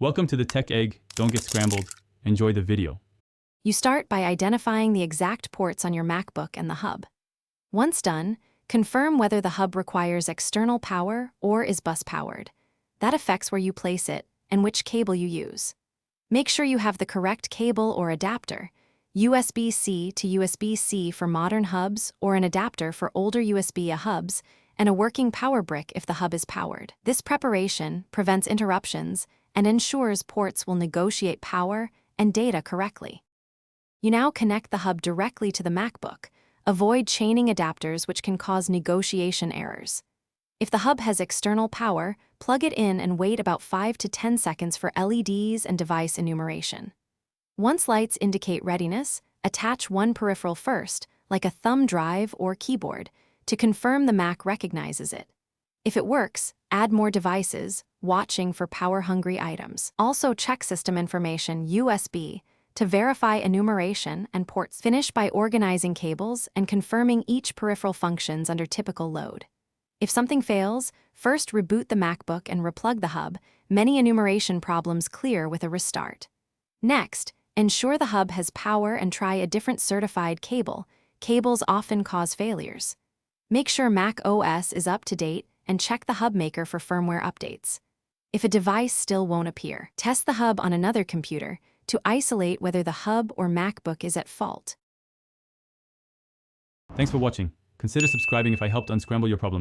Welcome to the Tech Egg. Don't get scrambled. Enjoy the video. You start by identifying the exact ports on your MacBook and the hub. Once done, confirm whether the hub requires external power or is bus-powered. That affects where you place it and which cable you use. Make sure you have the correct cable or adapter, USB-C to USB-C for modern hubs or an adapter for older USB-A hubs, and a working power brick if the hub is powered. This preparation prevents interruptions and ensures ports will negotiate power and data correctly. You now connect the hub directly to the MacBook. Avoid chaining adapters, which can cause negotiation errors. If the hub has external power, plug it in and wait about 5 to 10 seconds for LEDs and device enumeration. Once lights indicate readiness, attach one peripheral first, like a thumb drive or keyboard, to confirm the Mac recognizes it. If it works, add more devices, watching for power-hungry items. Also check system information USB to verify enumeration and ports. Finish by organizing cables and confirming each peripheral functions under typical load. If something fails, first reboot the MacBook and replug the hub. Many enumeration problems clear with a restart. Next, ensure the hub has power and try a different certified cable. Cables often cause failures. Make sure Mac OS is up to date and check the hub maker for firmware updates. If a device still won't appear, test the hub on another computer to isolate whether the hub or MacBook is at fault. Thanks for watching. Consider subscribing if I helped unscramble your problems.